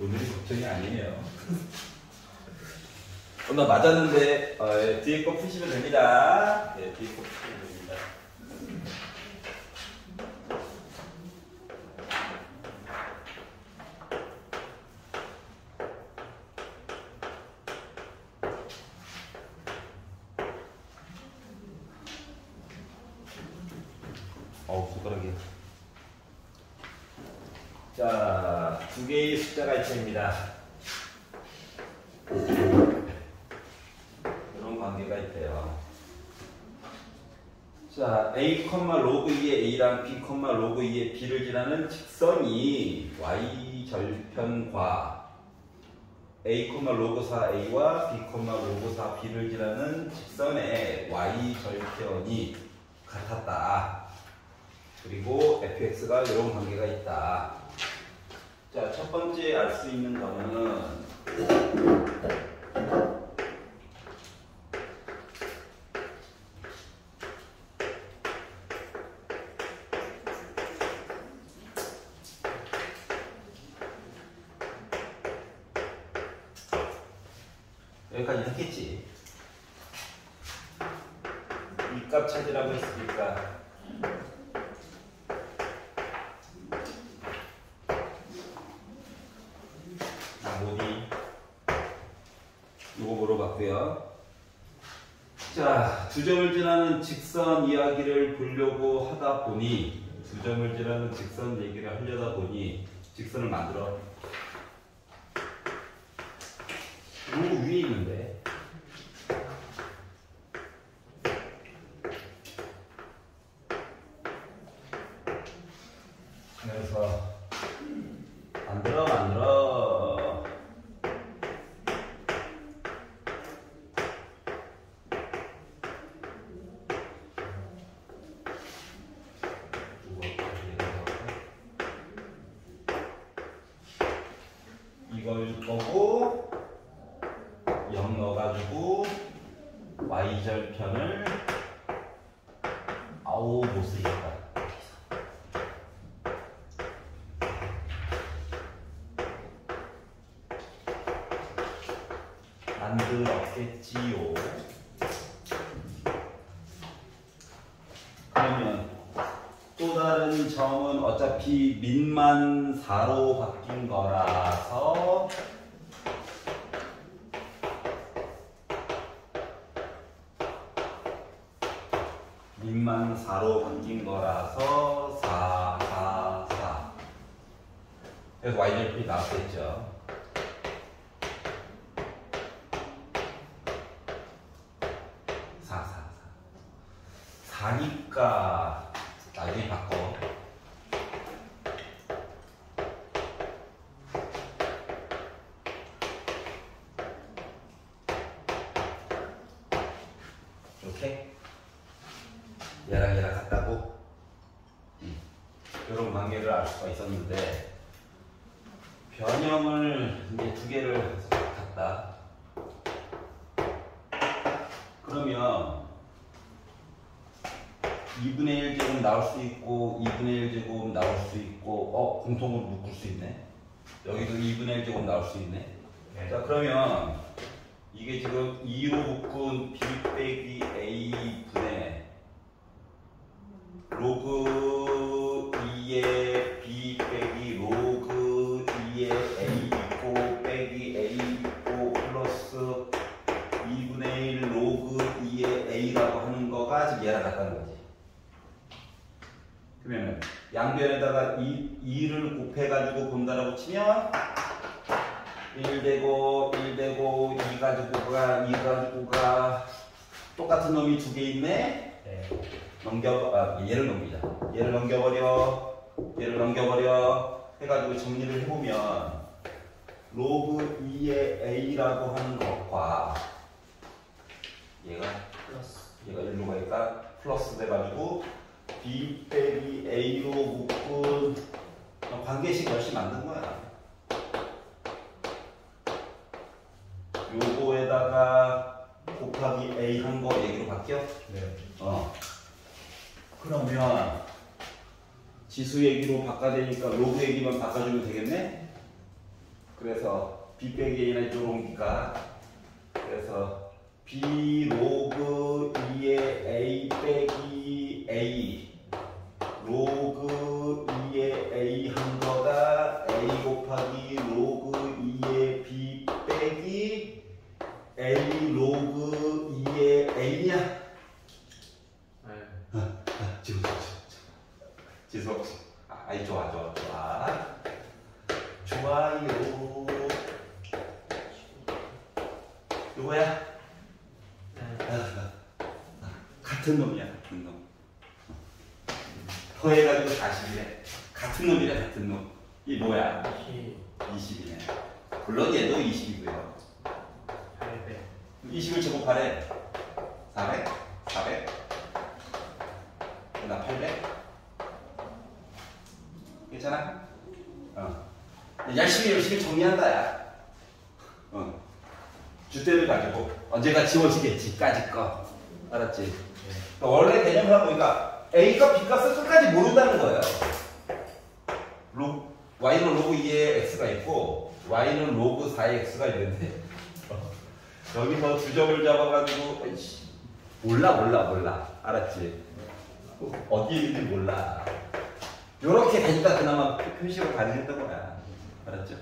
오늘이 걱정이 아니에요. 나 맞았는데 뒤에 거 푸시면 됩니다. 네, 뒤에 거 푸시면 됩니다. 손가락이. 자, 두 개의 숫자가 있습니다. 이런 관계가 있대요. 자, a, 로그 2의 a랑 b, 로그 2의 b를 지나는 직선이 y 절편과 a, 로그 4a와 b, 로그 4b를 지나는 직선의 y 절편이 같았다. 그리고 fx가 이런 관계가 있다. 자, 첫 번째 알 수 있는 거는 여기까지 했겠지. 이 값 찾으라고 했으니까 이거 물어봤고요. 자, 두 점을 지나는 직선 이야기를 보려고 하다 보니 두 점을 지나는 직선 얘기를 하려다 보니 직선을 만들어. 요 위에 있는데 그래서 만들어 이걸 거고 0 넣어가지고 y절편을 아우 못쓰겠다. 만들었겠지요. 그러면 또 다른 점은 어차피 민만 4로 바뀐 거라서 민만 4로 바뀐 거라서 4, 4, 4. 그래서 y절편이 나왔겠죠. 4, 4, 4. 4니까 나중에 바꿔. 이렇게 얘랑 얘랑 같다고 이런 관계를 알 수가 있었는데 변형을 이제 두 개를 갖다. 그러면 2분의 1제곱 나올 수 있고 2분의 1제곱 나올 수 있고 공통으로 묶을 수 있네. 여기도 2분의 1제곱 나올 수 있네. 네. 자, 그러면 이게 지금 2로 묶은 b 빼기 a 분의 로그 2의 b 빼기 로그 2의 a 있고 빼기 a 있고 플러스 2분의 1 로그 2의 a라고 하는 거가 지금 얘랑 같다는 거지. 그러면 양변에다가 2를 곱해가지고 본다라고 치면 1되고 1되고 2 가지고가 2 가지고가 똑같은 놈이 두 개 있네. 네. 얘를 넘기자. 얘를 넘겨버려. 얘를 넘겨버려. 해가지고 정리를 해보면 로그 2의 a라고 하는 것과 얘가 일로 가니까 플러스 돼가지고 b 빼기 a로 묶은 관계식 열심히 만든 거야. 요거에다가 곱하기 a 한 거 얘기로 바뀌어? 네. 그러면 지수 얘기로 바꿔야 되니까 로그 얘기만 바꿔주면 되겠네? 그래서 B 빼기 A는 이쪽으니까 그래서 B 로그 2의 A 빼기 A 로그 2의 A 한 거가 A 곱하기 로그 2의 B 빼기 A 로그 2의 A냐? 지속. 아이 좋아요. 누구야? 같은 놈이야, 같은 놈. 더해가지고 40이래. 같은 놈이래, 같은 놈. 이 뭐야? 20이네. 물론 얘도 20이고요. 20을 제곱하래. 400? 400? 나 800? 괜찮아? 열심히 정리한다, 야. 주대를 가지고 언제가 지워지겠지, 까짓 거. 알았지? 그러니까 원래 개념을 하고 보니까 A가 B 값을 끝까지 모른다는 거예요. Y는 로그 2의 X가 있고 Y는 로그 4의 X가 있는데 여기서 주점을 잡아가지고 몰라. 알았지? 어디에 있는지 몰라. 요렇게 되니까 그나마 표시가 가능했던 거야. 알았죠?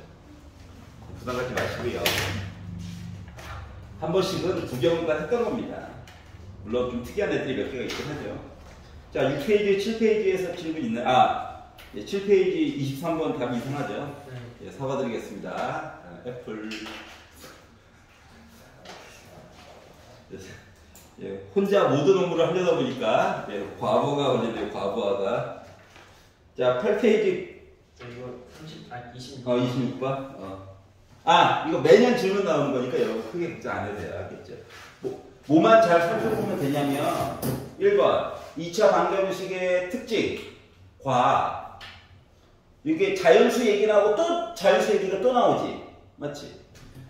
부담 갖지 마시고요. 한 번씩은 구경을 했던 겁니다. 물론 좀 특이한 애들이 몇 개가 있긴 하죠. 자, 6페이지, 7페이지에서 질문 있는, 7페이지 23번 답이 이상하죠? 예, 사과드리겠습니다. 애플. 예, 혼자 모든 업무를 하려다 보니까, 과거가 걸리네요, 과거화가. 자, 8페이지. 이거 26번. 26번? 이거 매년 질문 나오는 거니까 여러분 크게 걱정 안 해도 돼요. 알겠죠? 뭐만 잘 살펴보면 되냐면 1번 2차 방정식의 특징 과 이게 자연수 얘기 나오고 또 자연수 얘기가 또 나오지. 맞지?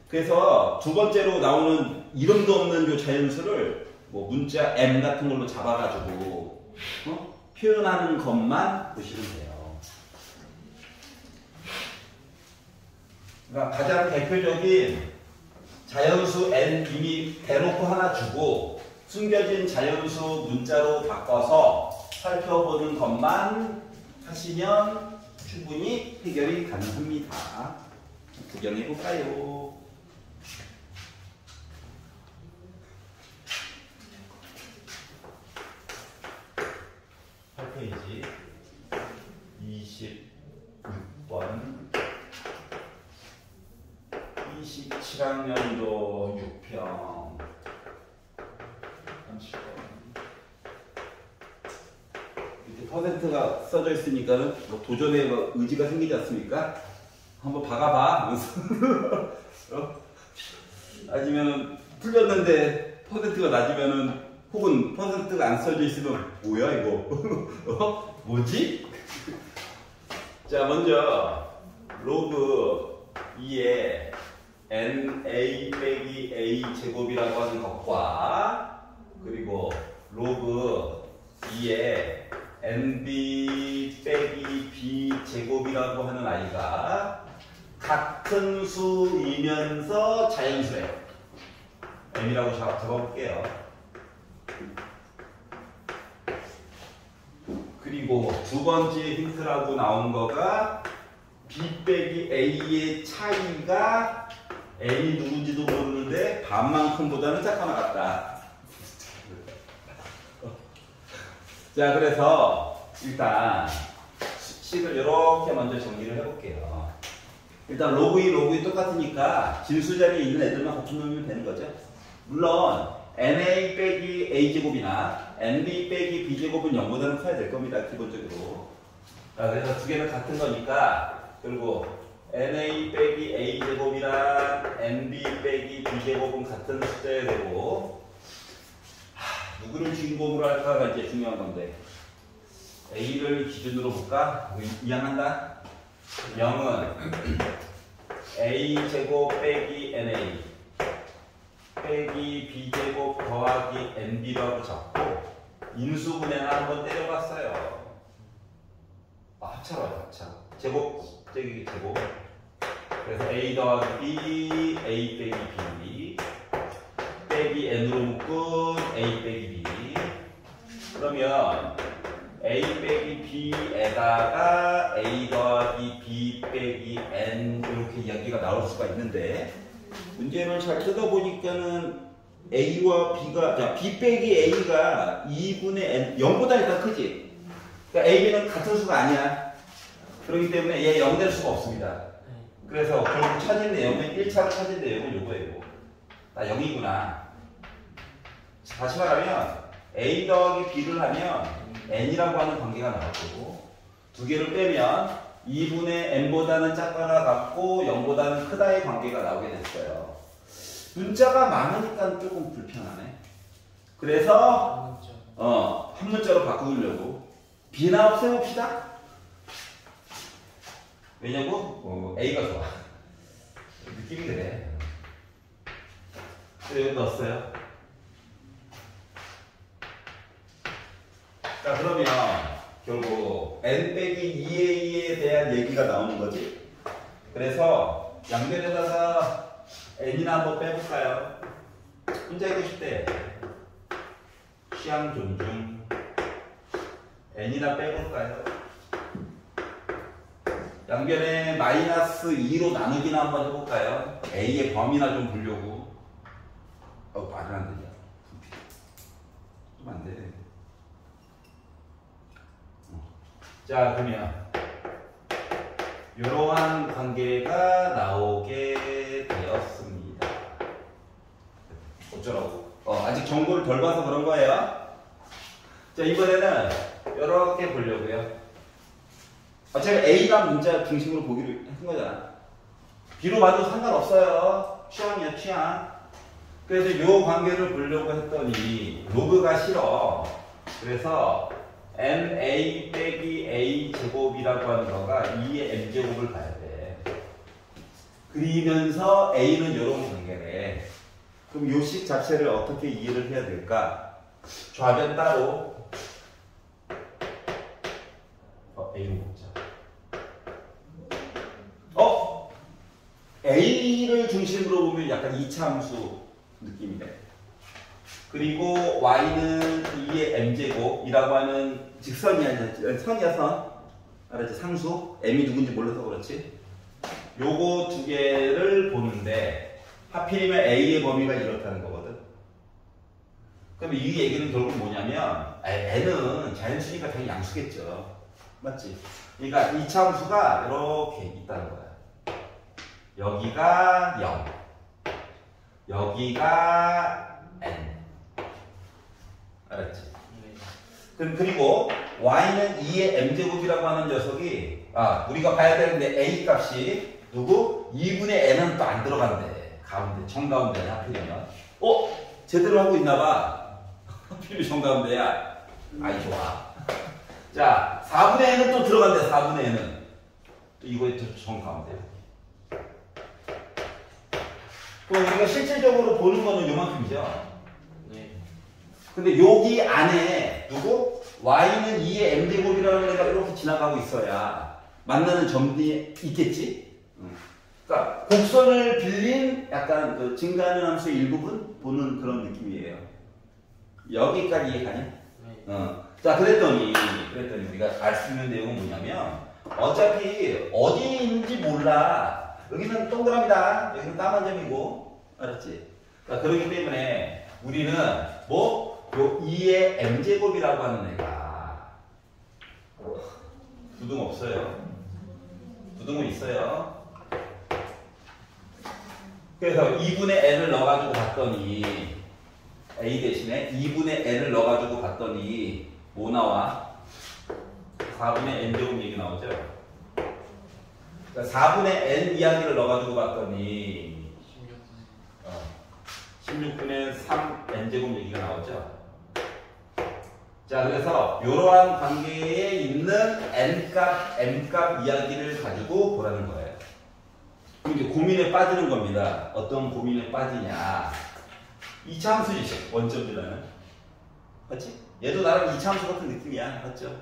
그래서 두 번째로 나오는 이름도 없는 요 자연수를 뭐 문자 M 같은 걸로 잡아가지고 표현하는 것만 보시면 돼요. 그러니까 가장 대표적인 자연수 n 이미 대놓고 하나 주고 숨겨진 자연수 문자로 바꿔서 살펴보는 것만 하시면 충분히 해결이 가능합니다. 구경해 볼까요? 페이지 26번 27학년도 6평 30번 이렇게 퍼센트가 써져 있으니까 뭐 도전의 뭐 의지가 생기지 않습니까? 한번 박아봐. 아니면은 풀렸는데 퍼센트가 낮으면은 혹은 퍼센트가 안 써져 있으면 뭐야 이거? 뭐지? 자, 먼저 로그 2의 NA 빼기 A 제곱이라고 하는 것과 그리고 로그 2의 NB 빼기 B 제곱이라고 하는 아이가 같은 수이면서 자연수예요. M이라고 잡아볼게요. 그리고 두 번째 힌트라고 나온 거가 B 빼기 A의 차이가 N이 누군지도 모르는데 반만큼보다는 작거나 같다. 자, 그래서 일단 식을 이렇게 먼저 정리를 해볼게요. 일단 로그 2, 로그 2 똑같으니까 진수 자리에 있는 애들만 곱해놓으면 되는 거죠. 물론 NA 빼기 A제곱이나 NB 빼기 B제곱은 0보다는 커야 될 겁니다. 기본적으로. 자, 그래서 두 개는 같은 거니까 그리고 NA 빼기 A제곱이랑 NB 빼기 B제곱은 같은 숫자여야 되고 누구를 주인공으로 할까가 이제 중요한 건데 A를 기준으로 볼까? 이해한다? 0은 A제곱 빼기 NA 빼기 B제곱 더하기 NB라고 잡고 인수분해는 한번 때려봤어요. 합차로 합차. 제곱, 제곱. 그래서 a 더하기 b, a 빼기 b 빼기 n으로 묶은 a 빼기 b. 그러면 a 빼기 b에다가 a 더하기 b 빼기 n 이렇게 이야기가 나올 수가 있는데, 문제를 잘 뜯어보니까는 a와 b가, 자, b 빼기 a가 2분의 n, 0보다 일단 크지? 그러니까 a, b는 같은 수가 아니야. 그렇기 때문에 얘 0 될 수가 없습니다. 그래서 결국 찾은 내용은 1차로 찾은 내용은 요거예요. 아, 0이구나. 다시 말하면 a 더하기 b를 하면 n이라고 하는 관계가 나올 거고, 두 개를 빼면 2분의 n보다는 작거나 같고 0보다는 크다의 관계가 나오게 됐어요. 문자가 많으니까 조금 불편하네. 그래서 한 문자로 바꾸려고 b나 없애봅시다. 왜냐고? a가 좋아. 느낌이 그래. 여기 넣었어요. 자, 그러면 결국 n 빼기 2a에 대한 얘기가 나오는 거지. 그래서 양변에다가 n이나 한번 빼볼까요? 혼자 있고 싶대. 취향 존중. n이나 빼볼까요? 양변에 마이너스 2로 나누기나 한번 해볼까요? a의 범위나 좀 보려고. 말은 안 되냐? 좀 안 돼. 자, 그러면 이러한 관계가 나오게 되었습니다. 어쩌라고? 아직 정보를 덜 봐서 그런 거예요. 자, 이번에는 이렇게 보려고요. 제가 A가 문자 중심으로 보기로 한 거잖아. B로 봐도 상관없어요. 취향이야, 취향. 그래서 이 관계를 보려고 했더니 로그가 싫어. 그래서 NA 빼기 A 제곱이라고 하는 거가 2의 M제곱을 봐야 돼. 그리면서 A는 이런 관계래. 그럼 요 식 자체를 어떻게 이해를 해야 될까? 좌변 따로. A로 먹자. A를 중심으로 보면 약간 이차함수 느낌이네. 그리고 Y는 2의 M제곱이라고 하는 직선이 아니라 선이야, 선. 알았지? 상수. M이 누군지 몰라서 그렇지. 요거 두 개를 보는데 하필이면 A의 범위가 이렇다는 거거든. 그럼 이 얘기는 결국 뭐냐면 N은 자연수니까 당연히 양수겠죠. 맞지? 그러니까 이차함수가 이렇게 있다는 거야. 여기가 0, 여기가 n. 알았지? 그리고 y는 2의 m제곱이라고 하는 녀석이, 우리가 봐야 되는데 a 값이 누구? 2분의 n은 또 안 들어간대. 가운데, 정가운데냐, 하필이면. 제대로 하고 있나봐. 하필이면 정가운데야. 아이, 좋아. 자, 4분의 n은 또 들어간대, 4분의 n은. 또 이거에 또 정가운데. 그럼 우리가 실질적으로 보는 거는 요만큼이죠. 네. 근데 여기 안에 누구? y는 2의 m제곱이라는 애가 이렇게 지나가고 있어야 만나는 점이 있겠지? 그러니까 곡선을 빌린 약간 그 증가하는 함수의 일부분 보는 그런 느낌이에요. 여기까지 이해가냐? 네. 자, 그랬더니 우리가 알 수 있는 내용은 뭐냐면 어차피 어디 있는지 몰라. 여기는 동그라미다. 여기는 까만 점이고. 알았지? 그러니까 그렇기 때문에 우리는 요 2의 m제곱이라고 하는 애가 부등 없어요. 부등은 있어요. 그래서 2분의 n을 넣어가지고 봤더니 a 대신에 2분의 n을 넣어가지고 봤더니 뭐 나와? 4분의 n제곱 얘기 나오죠? 그러니까 4분의 n 이야기를 넣어가지고 봤더니 16분의 3 n제곱 얘기가 나오죠. 자, 그래서 이러한 관계에 있는 n값, m값 이야기를 가지고 보라는 거예요. 그럼 이제 고민에 빠지는 겁니다. 어떤 고민에 빠지냐? 이차함수지, 원점이라는. 맞지? 얘도 나랑 이차함수 같은 느낌이야. 맞죠?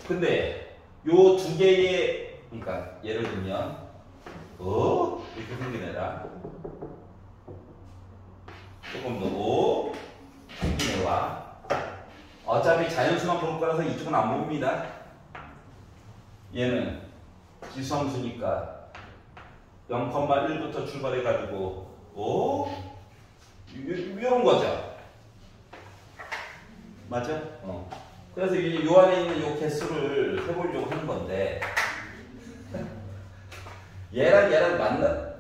근데 요 두 개의, 그러니까 예를 들면 이렇게 생기네라. 조금 더 오. 생기네와. 어차피 자연수만 볼 거라서 이쪽은 안 봅니다. 얘는 지수함수니까 0,1부터 출발해가지고 이런 거죠. 맞죠? 그래서 요 안에 있는 요 개수를 해보려고 하는 건데 얘랑 만나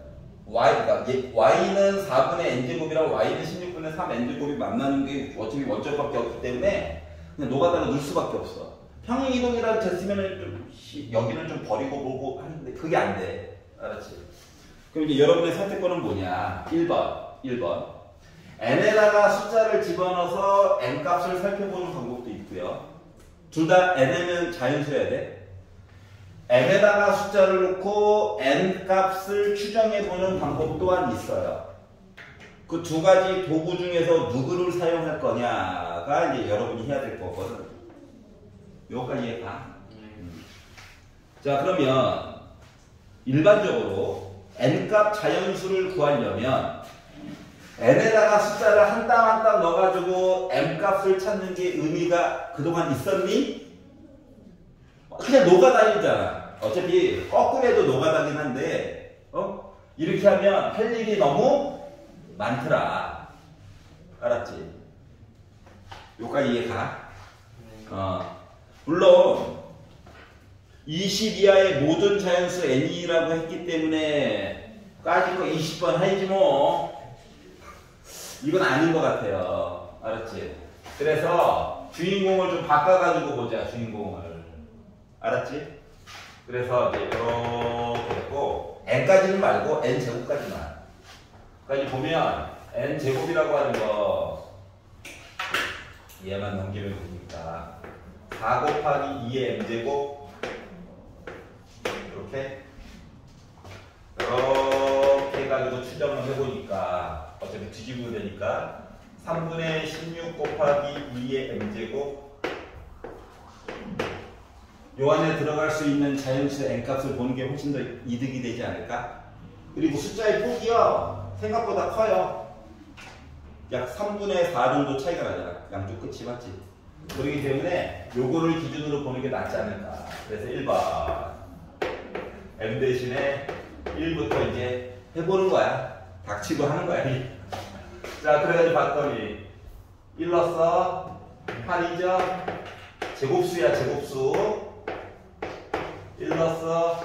y가 y는 4분의 n제곱이랑 y는 16분의 3 n제곱이 만나는 게 어차피 원점밖에 없기 때문에 그냥 노가다가 넣을 수밖에 없어. 평행이동이라고 됐으면은 좀 여기는 좀 버리고 보고 하는데 그게 안 돼. 알았지? 그럼 이제 여러분의 선택권은 뭐냐? 1번. n에다가 숫자를 집어넣어서 n 값을 살펴보는 방법도 있고요. 둘 다 n이면 자연수여야 돼. n에다가 숫자를 놓고 n 값을 추정해보는 방법 또한 있어요. 그 두 가지 도구 중에서 누구를 사용할 거냐가 이제 여러분이 해야 될 거거든. 요거까지 이해가? 자, 그러면 일반적으로 n값 자연수를 구하려면 n에다가 숫자를 한 땀 한 땀 넣어가지고 m값을 찾는 게 의미가 그동안 있었니? 그냥 녹아다니잖아. 어차피 거꾸로 해도 녹아다니긴 한데 이렇게 하면 할 일이 너무 많더라. 알았지? 요까지 이해가? 물론 20 이하의 모든 자연수 n이라고 했기 때문에 까짓 거 20번 해야지 뭐. 이건 아닌 것 같아요. 알았지? 그래서 주인공을 좀 바꿔가지고 보자. 주인공을. 알았지? 그래서 이제 이렇게 했고 n까지는 말고 n제곱까지만. 까지 보면 n제곱이라고 하는 거 얘만 넘기면 되니까 4 곱하기 2의 m제곱 이렇게 해가지고 추정을 해보니까 어차피 뒤집으면 되니까 3분의 16 곱하기 2의 m제곱 요 안에 들어갈 수 있는 자연수 n값을 보는 게 훨씬 더 이득이 되지 않을까? 그리고 숫자의 폭이요 생각보다 커요. 약 3분의 4 정도 차이가 나잖아. 양쪽 끝이 맞지? 그렇기 때문에 요거를 기준으로 보는 게 낫지 않을까. 그래서 1번 m 대신에 1부터 이제 해보는 거야. 닥치고 하는 거야. 자, 그래가지고 봤더니 1 넣었어. 8이죠? 제곱수야, 제곱수. 1 넣었어.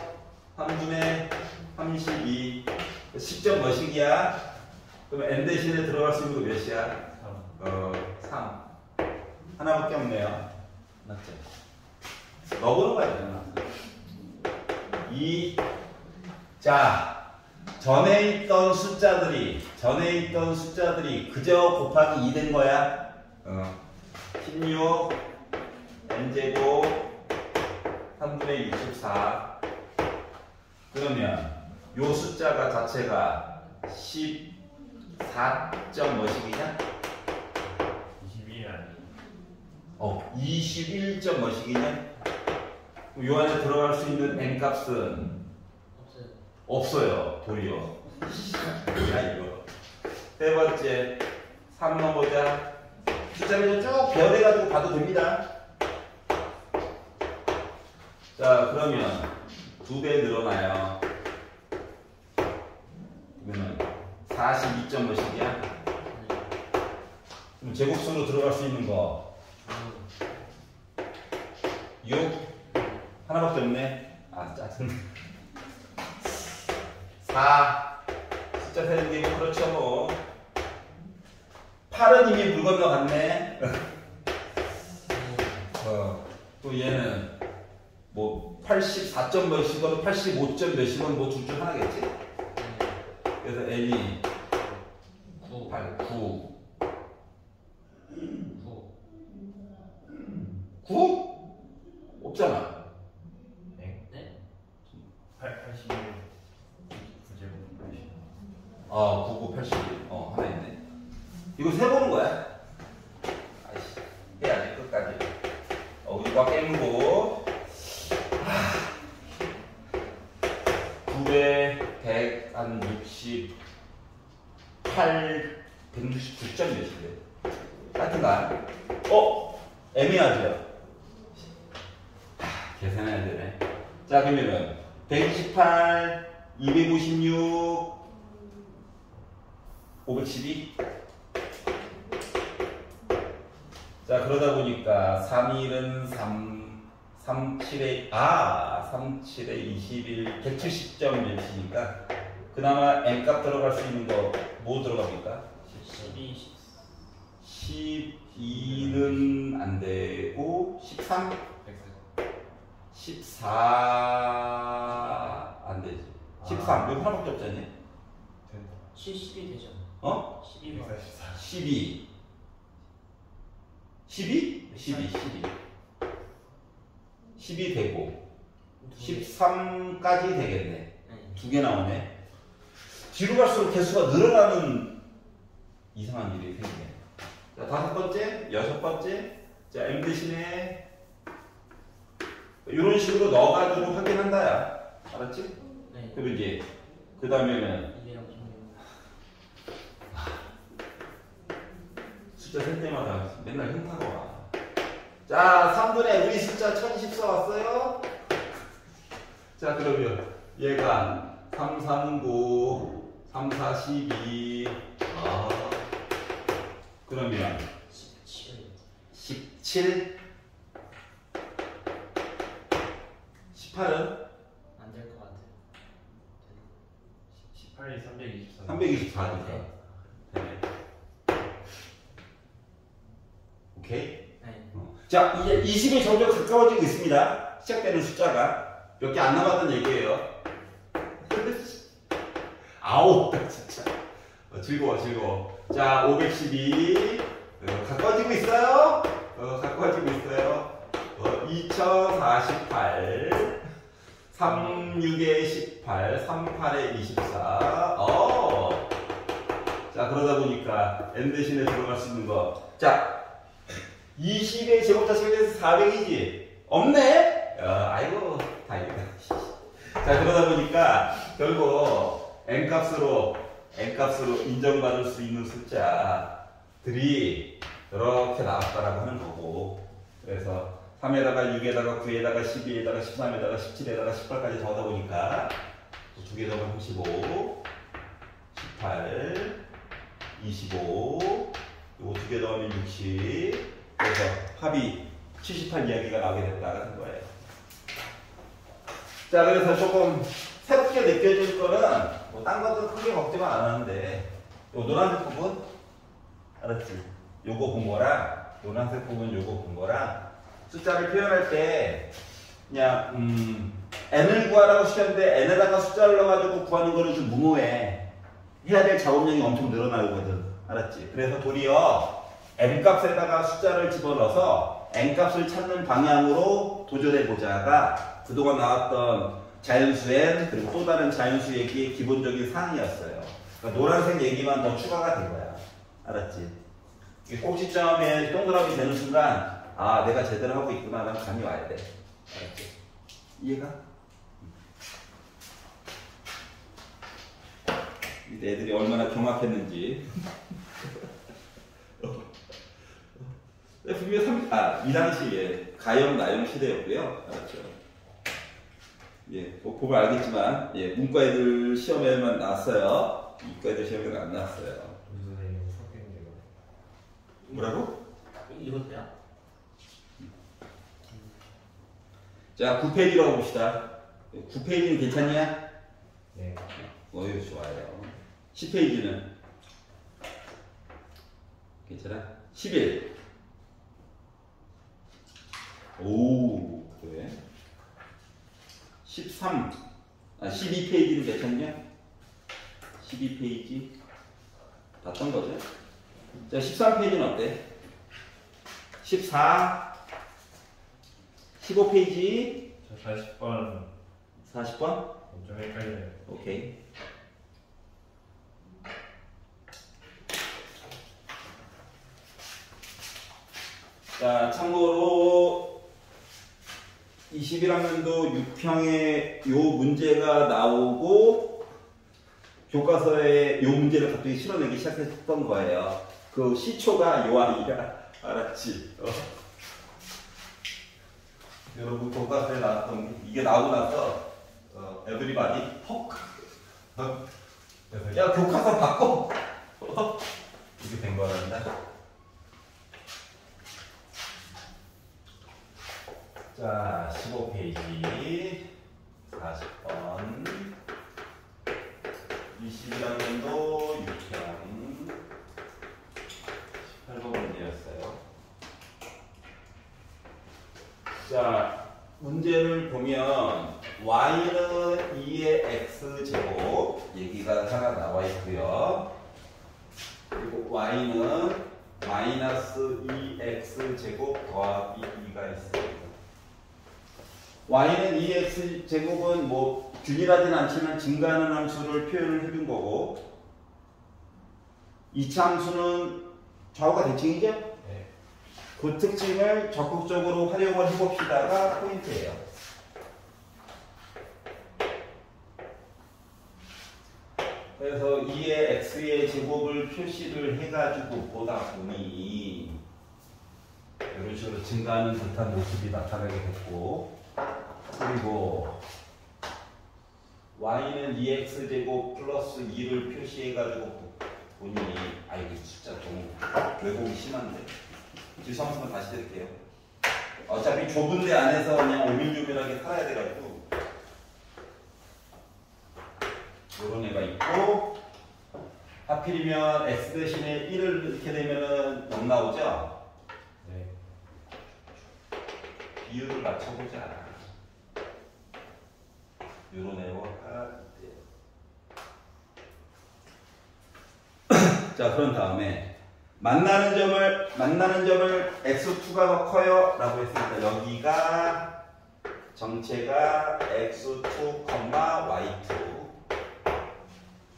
3분의 32. 10점 몇이야? 그럼 n 대신에 들어갈 수 있는 거 몇이야? 3. 하나밖에 없네요. 맞죠? 넣어보는 거야. 2. 자, 전에 있던 숫자들이 그저 곱하기 2 된 거야. 16 n제곱 3분의 64. 그러면 요 숫자가 자체가 14점 몇이기냐? 21 아니. 21점 몇이기냐? 요 안에 들어갈 수 있는 n 값은 없어요. 도리어. 야 이거. 세 번째 3 넣어보자. 숫자를 쭉 변해가지고 봐도 됩니다. 자, 그러면 2배 늘어나요. 그러면 42점 몇이야? 그럼 제곱수로 들어갈 수 있는 거 6? 하나밖에 없네. 아, 짜증나. 4. 숫자 세는 게 뭐 그렇죠 뭐. 8은 이미 물 건너갔네. 또 얘는 뭐 84점 몇이건 85점 몇이건 뭐 둘 중 하나겠지. 그래서 n이 9. 9? 없잖아. 네? 81 9제곱 80. 99, 81. 하나 있네. 이거 세보는 거야. 아이씨, 해야지 끝까지. 이거 깨물고 9배 169점 몇인데? 같은가? 애매하죠? 계산해야 되네. 자, 그러면은 128, 256, 512. 자, 그러다 보니까 3일은 37에 21, 170점 몇이니까 그나마 n값 들어갈 수 있는 거 뭐 들어갑니까? 12는 안 되고 13? 14 안 되지. 13 여기 하나밖에 없잖니? 12 되죠. 144. 12 되고 13까지 되겠네. 두 개 나오네. 뒤로 갈수록 개수가 늘어나는 이상한 일이 생기네. 자, 다섯 번째, 여섯 번째. 자, M 대신에 이런 식으로 넣어가지고 확인한다야. 알았지? 네. 그리고 이제 그 다음에는 256. 숫자 셀 때마다 맨날 현타가 와. 자, 3분의 우리 숫자 1014 왔어요? 자, 그러면 얘가 3, 3, 9, 3, 4, 12. 그러면 17, 18은? 안 될 것 같아요. 18이 324. 324니까. 되네. 오케이? 네. 자, 이제 20이 점점 가까워지고 있습니다. 시작되는 숫자가. 몇 개 안 남았던 얘기예요. 아우, 진짜. 즐거워. 자, 512. 가까워지고 있어요. 가까워지고 있어요. 2048. 36에 18. 38에 24. 자, 그러다 보니까 n 대신에 들어갈 수 있는 거. 자, 20의 제곱자 세배에서 400이지? 없네? 아이고, 다행이다. 자, 그러다 보니까 결국 n값으로 인정받을 수 있는 숫자들이 이렇게 나왔다라고 하는 거고. 그래서 3에다가 6에다가 9에다가 12에다가 13에다가 17에다가 18까지 더하다 보니까 두 개 더하면 35, 18, 25, 요거 두 개 더하면 60. 그래서 합이 78 이야기가 나오게 됐다는 거예요. 자, 그래서 조금 새롭게 느껴질 거는 뭐 딴 것도 크게 걱정은 안 하는데 요 노란색 부분 알았지? 요거 본 거랑 노란색 부분 요거 본 거랑 숫자를 표현할 때 그냥 n을 구하라고 시켰는데 n에다가 숫자를 넣어가지고 구하는 거는 좀 무모해. 해야 될 작업량이 엄청 늘어나거든. 알았지? 그래서 도리어 n값에다가 숫자를 집어넣어서 n값을 찾는 방향으로 도전해보자가 그동안 나왔던 자연수 n 그리고 또 다른 자연수 얘기의 기본적인 상이었어요. 그러니까 노란색 얘기만 더 추가가 된 거야. 알았지? 이 꼭지점에 동그라미 되는 순간 아, 내가 제대로 하고 있구나 라는 감이 와야 돼. 알았지? 이해가? 애들이 얼마나 경악했는지. 분명히 이 당시에 가영, 나영 시대였고요. 알았죠? 예, 뭐 보면 알겠지만, 예, 문과 애들 시험에만 나왔어요. 이과 애들 시험에는 안 나왔어요. 선생님 성격이 뭐라고? 이것도요? 자, 9페이지라고 봅시다. 9페이지는 괜찮냐? 네. 어휴, 좋아요. 10페이지는? 괜찮아? 11. 오, 그래. 13. 12페이지는 괜찮냐? 12페이지. 봤던 거죠? 자, 13페이지는 어때? 14. 15페이지. 저 40번 40번? 엄청 헷갈려요. 오케이. 자, 참고로 21학년도 6평에 요 문제가 나오고 교과서에 요 문제를 갑자기 실어내기 시작했던 거예요. 그 시초가 요 아이야. 알았지? 여러분 교과서에 나왔던 이게 나오고 나서 에브리바디 헉. 야 교과서 바꿔. 이렇게 된 거란다. 자 15페이지 40번 21학년도 6편 18번 문제였어요. 자, 문제를 보면 y는 2의 x제곱 얘기가 하나 나와 있고요. 그리고 y는 마이너스 2x제곱 더하기 2가 있어요. y는 2x제곱은 뭐 균일하진 않지만 증가하는 함수를 표현을 해준 거고, 이차 함수는 좌우가 대칭이죠? 네. 그 특징을 적극적으로 활용을 해봅시다가 포인트예요. 그래서 2의 x의 제곱을 표시를 해가지고 보다 보니 이런 식으로 증가하는 듯한 모습이 나타나게 됐고, 그리고 y는 2x제곱 플러스 2를 표시해가지고 보니 이거 숫자 너무 왜곡이 심한데 지수함수만 다시 드릴게요. 어차피 좁은 데 안에서 그냥 오밀조밀하게 살아야 돼가지고 요런 애가 있고, 하필이면 x 대신에 1을 넣게 되면은 0 나오죠? 네. 비율을 맞춰보자. 요런 애와 자, 그런 다음에 만나는 점을 x2가 더 커요 라고 했으니까 여기가 정체가 x2, y2,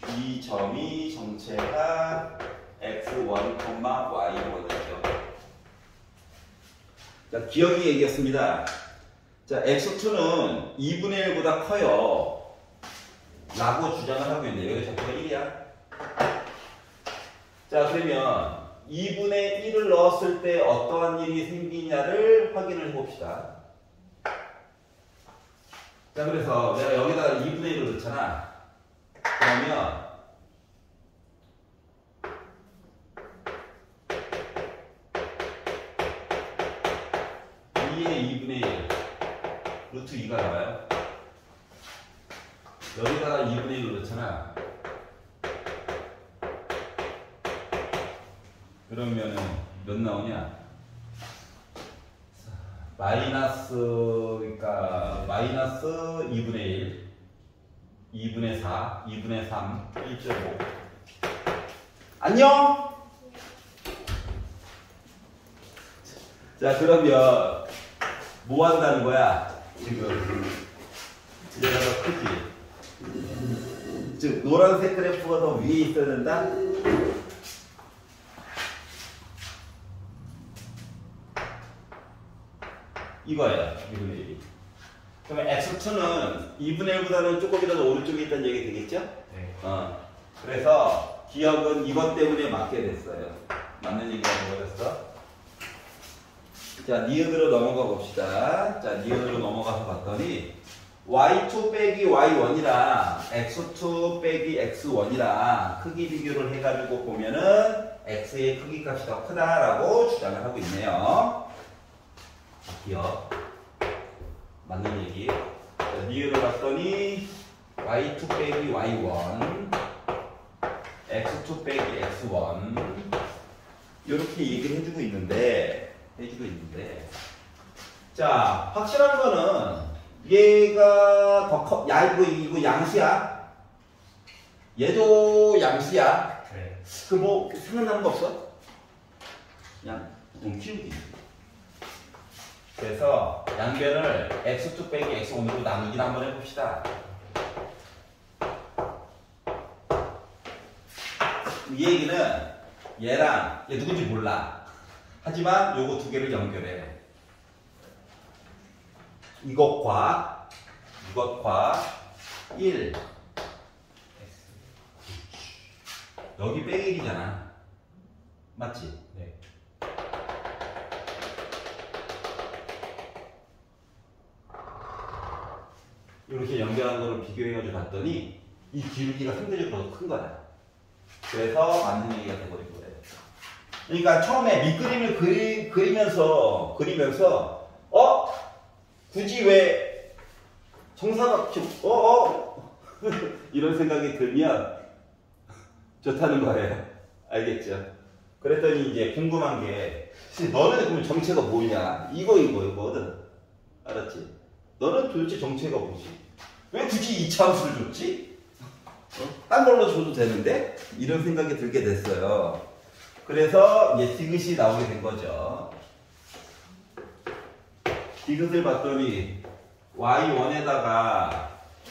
이 점이 정체가 x1, y1이죠. 자, 기억이 얘기했습니다. 자, x2는 2분의 1보다 커요 라고 주장을 하고 있는데 여기 정체가 1이야. 자, 그러면 2분의 1을 넣었을 때 어떠한 일이 생기냐를 확인을 해봅시다. 자, 그래서 내가 여기다가 2분의 1을 넣잖아. 그러면 2의 2분의 1 루트 2가 나와요. 여기다가 2분의 1을 넣잖아. 그러면은 몇 나오냐? 그러니까 마이너스 2분의 1, 2분의 4, 2분의 3, 1.5. 안녕? 자, 그러면 뭐 한다는 거야? 지금 얘가 더 크지? 즉 노란색 그래프가 더 위에 있어야 된다? 이거예요. 2분의 1이. 그러면 x2는 2분의 1보다는 조금이라도 오른쪽에 있다는 얘기 되겠죠? 네. 그래서 기억은 이것 때문에 맞게 됐어요. 맞는 얘기가 되어졌어. 자, 니은으로 넘어가 봅시다. 자, 니은으로 넘어가서 봤더니 y2 빼기 y1이랑 x2 빼기 x1이랑 크기 비교를 해가지고 보면은 x의 크기 값이 더 크다라고 주장을 하고 있네요. 기억. 맞는 얘기. 자, 니은을 봤더니 y2 빼기 y1 x2 빼기 x1 이렇게 얘기를 해주고 있는데 자, 확실한 거는 얘가 더 커. 야, 이거 양수야. 얘도 양수야. 네. 그 뭐 생각나는 거 없어? 그냥 좀 키우기. 그래서 양변을 x2 빼기 x1으로 나누기를 한번 해봅시다. 이 얘기는 얘랑 얘 누군지 몰라. 하지만 요거 두 개를 연결해. 이것과 1. 여기 빼기 1이잖아. 맞지? 네. 이렇게 연결한 거를 비교해가지고 봤더니 이 기울기가 상대적으로 더 큰 거야. 그래서 맞는 얘기가 돼버린 거예요. 그러니까 처음에 밑그림을 그리면서 굳이 왜 정사각형 이런 생각이 들면 좋다는 거예요. 알겠죠? 그랬더니 이제 궁금한 게 너는 그럼 정체가 뭐냐? 이거거든. 알았지? 너는 도대체 정체가 뭐지? 왜 굳이 이차함수를 줬지? 딴 걸로 줘도 되는데? 이런 생각이 들게 됐어요. 그래서 이제 디귿이 나오게 된 거죠. 디귿을 봤더니 y1에다가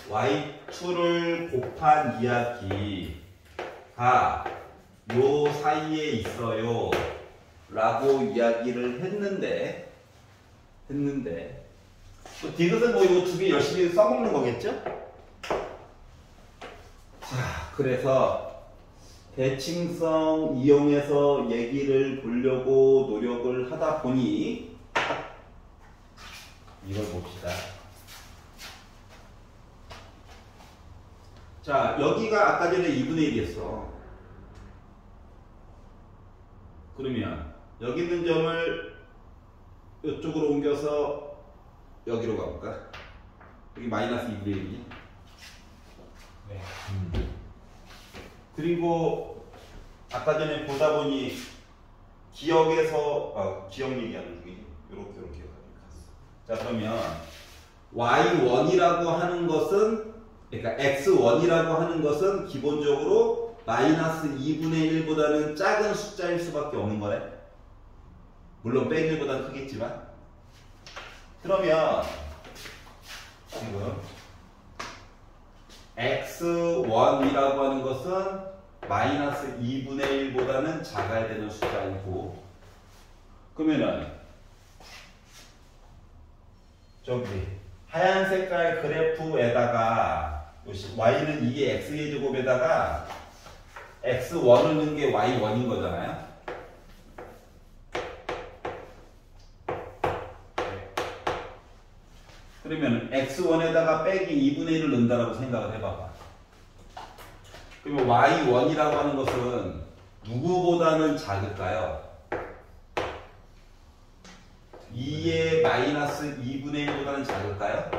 y2를 곱한 이야기가 요 사이에 있어요 라고 이야기를 했는데 또 디귿은 뭐 이거 두 개 열심히 써먹는 거겠죠? 자, 그래서 대칭성 이용해서 얘기를 보려고 노력을 하다 보니 이걸 봅시다. 자, 여기가 아까 전에 2분의 1이었어. 그러면 여기 있는 점을 이쪽으로 옮겨서 여기로 가볼까? 여기 마이너스 2분의 1이지? 네. 그리고 아까 전에 보다 보니 기억에서 기억 얘기하는 중이지. 이렇게 갔어. 자, 그러면 y1이라고 하는 것은 그러니까 x1이라고 하는 것은 기본적으로 마이너스 2분의 1보다는 작은 숫자일 수밖에 없는 거네. 물론 빼기 1보다는 크겠지만. 그러면 지금 x1이라고 하는 것은 마이너스 2분의 1보다는 작아야 되는 숫자이고, 그러면은 저기 하얀 색깔 그래프에다가 y는 2의 x의 제곱에다가 x1을 넣은 게 y1인 거잖아요. 그러면 x1에다가 빼기 2분의 1을 넣는다라고 생각을 해봐봐. 그러면 y1이라고 하는 것은 누구보다는 작을까요? 2의 마이너스 2분의 1보다는 작을까요?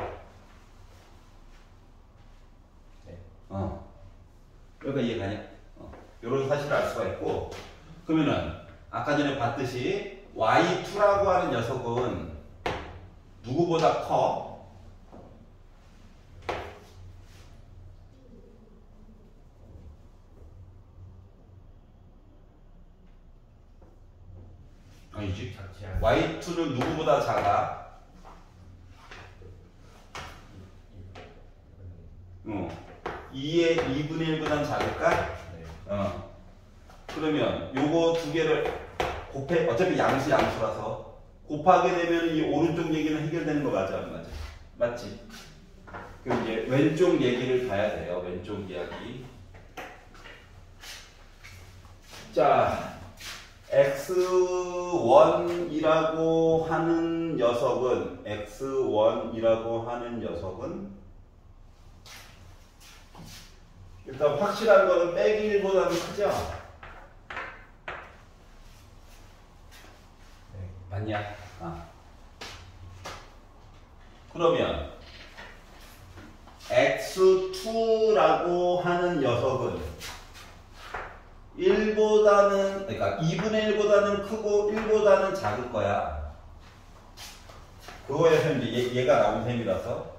네. 그러니까 이해가냐? 이런 사실을 알 수가 있고, 그러면은 아까 전에 봤듯이 y2라고 하는 녀석은 누구보다 커? 아니지. y2는 누구보다 작아? 2의 2분의 1보다는 작을까? 네. 그러면 요거 두 개를 어차피 양수라서 곱하게 되면 이 오른쪽 얘기는 해결되는 거 맞아, 안 맞아? 맞지? 그럼 이제 왼쪽 얘기를 봐야 돼요. 왼쪽 이야기. 자, x1이라고 하는 녀석은 일단 확실한 거는 빼기 1보다는 크죠? 네. 맞냐? 그러면 x2라고 하는 녀석은 1보다는, 그러니까 2분의 1보다는 크고 1보다는 작을 거야. 그거에서 이제 얘가 나온 셈이라서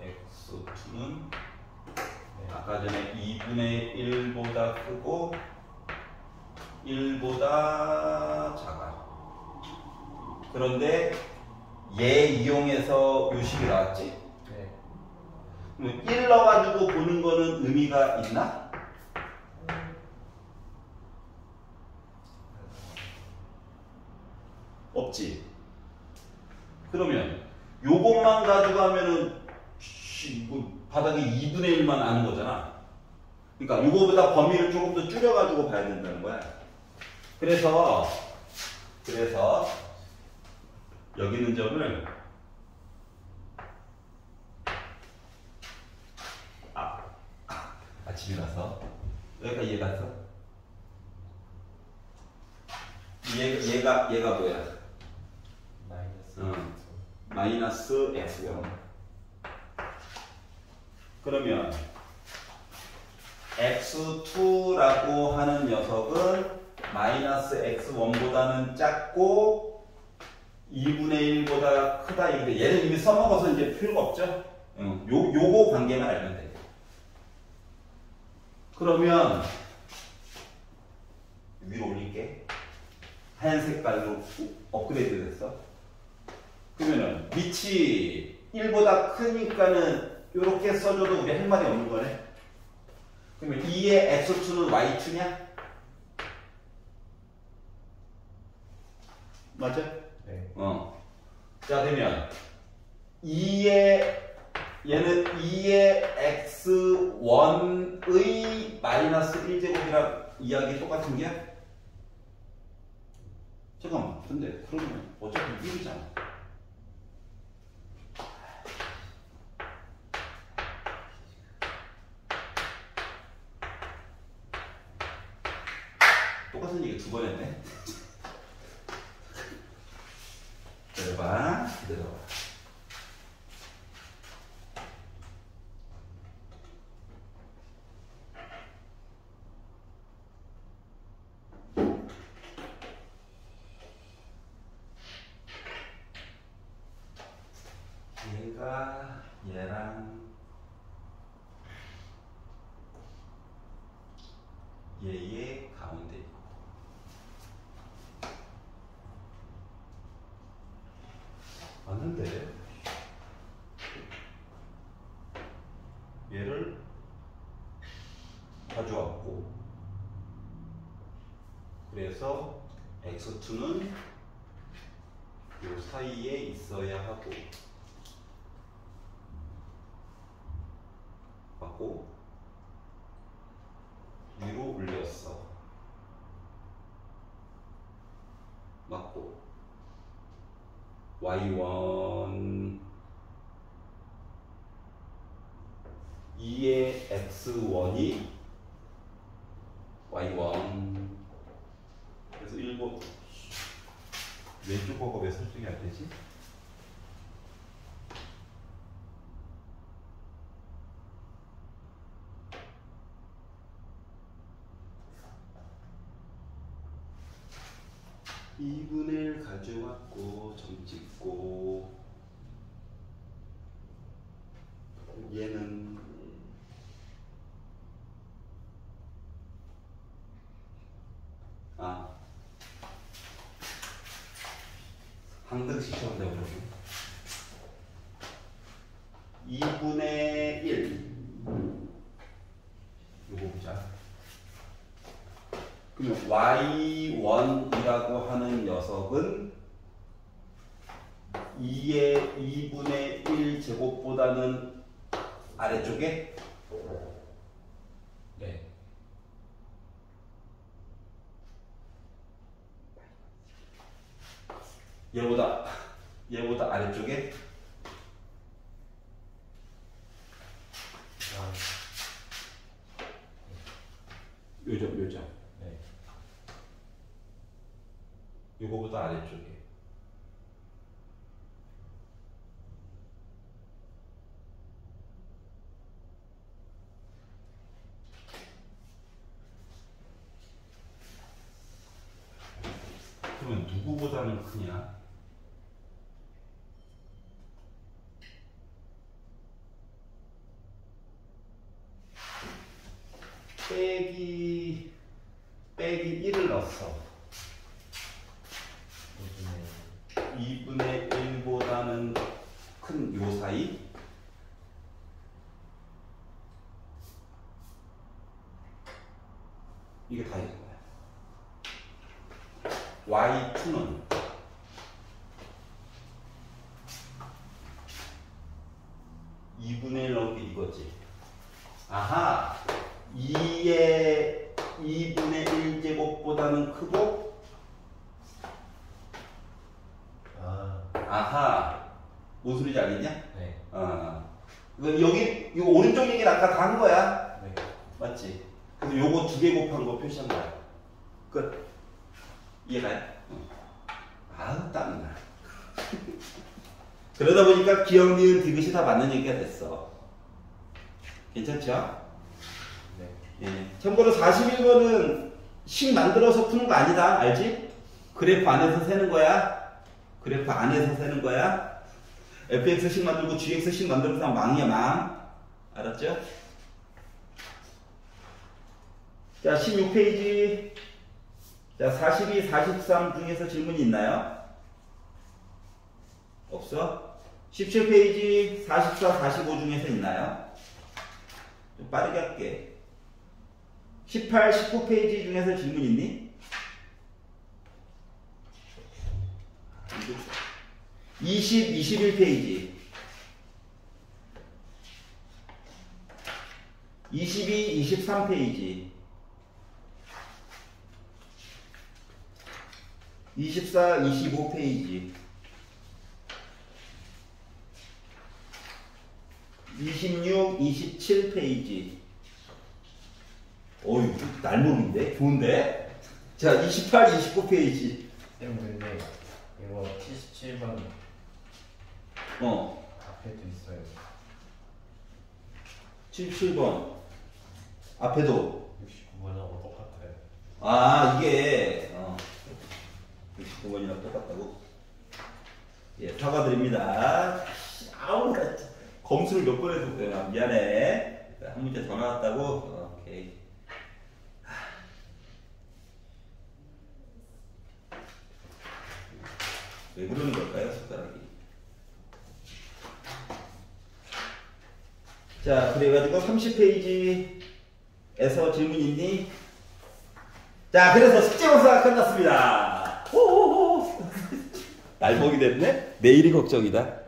x2는 아까 전에 2분의 1보다 크고 1보다 작아. 그런데 얘 이용해서 요식이 나왔지? 네. 1 넣어가지고 보는 거는 의미가 있나? 없지. 그러면 요것만 가지고 하면은 바닥에 2분의 1만 아는 거잖아. 그러니까 이거보다 범위를 조금 더 줄여가지고 봐야 된다는 거야. 그래서 여기 있는 점을 아침이라서 여기까지 이해갔어? 얘가 뭐야? 마이너스 x1. 그러면 x2라고 하는 녀석은 마이너스 x1보다는 작고 2분의 1보다 크다. 이건데 얘는 이미 써먹어서 이제 필요가 없죠? 요거 관계만 알면 돼. 그러면 위로 올릴게. 하얀 색깔로 업그레이드 됐어. 그러면은 밑이 1보다 크니까는 이렇게 써줘도 우리 할 말이 없는 거네. 그러면 2의 x2는 y2냐? 맞아? 네. 자, 그러면 얘는 2의 x1의 마이너스 1제곱이랑 이야기 똑같은 게야? 잠깐만. 근데 그러면 어차피 1이잖아. 똑같은 얘기 두 번 했네. 기다려봐. 얘가 얘랑 얘의 가운데 맞는데 얘를 가져왔고 그래서 x2는 요 사이에 있어야 하고 맞고 위로 올렸어 맞고 y1 2의 x1이 y1 그래서 1번 왼쪽 거가 왜 설정이 안 되지? (2분의 1) 가져왔고 점 찍고 얘는 항등식 처음다 그러고 2분의 1 요거 보자. 그러면 y1이라고 하는 녀석은 2의 2분의 1 제곱보다는 아래쪽에 네. 얘보다 아래쪽에 요점 네. 요거보다 아래쪽에 그러면 누구보다는 크냐? 빼기 1을 넣었어. 2분의 1보다는 큰 요 사이 이게 다 있는 거야. y2는 2분의 1 넣은 게 이거지. 아하! 2의 2분의 1제곱보다는 크고 아하 무슨 소리인지 알겠냐? 네. 여기 이 오른쪽 얘기는 아까 다 한 거야. 네. 맞지? 그래서 요거 2개 곱한 거 표시한 거야. 끝. 이해가요? 아우 땀나. 그러다 보니까 기억, 니은, 디귿이 다 맞는 얘기가 됐어. 괜찮죠? 네. 예. 참고로 41번은 식 만들어서 푸는 거 아니다. 알지? 그래프 안에서 세는 거야. 그래프 안에서 세는 거야. fx식 만들고 gx식 만들면 다 망이야 망. 알았죠? 자 16페이지. 자 42, 43 중에서 질문이 있나요? 없어? 17페이지 44, 45 중에서 있나요? 좀 빠르게 할게. 18, 19페이지 중에서 질문 있니? 20, 21페이지 22, 23페이지 24, 25페이지 26, 27페이지 어이 날먹인데? 좋은데? 자 28, 29페이지 쌤 근데 이거 77번 앞에도 있어요. 77번 앞에도 69번하고 똑같아요. 아 이게 69번이랑 똑같다고? 예 사과드립니다. 아우 나 진짜 검수를 몇 번 해도 그래. 미안해. 한 문제 더 나왔다고? 오케이. 왜 그러는 걸까요, 손가락이? 자, 그래가지고 30페이지에서 질문 있니? 자, 그래서 숙제검사가 끝났습니다. 호호호. 날먹이 됐네? 내일이 걱정이다.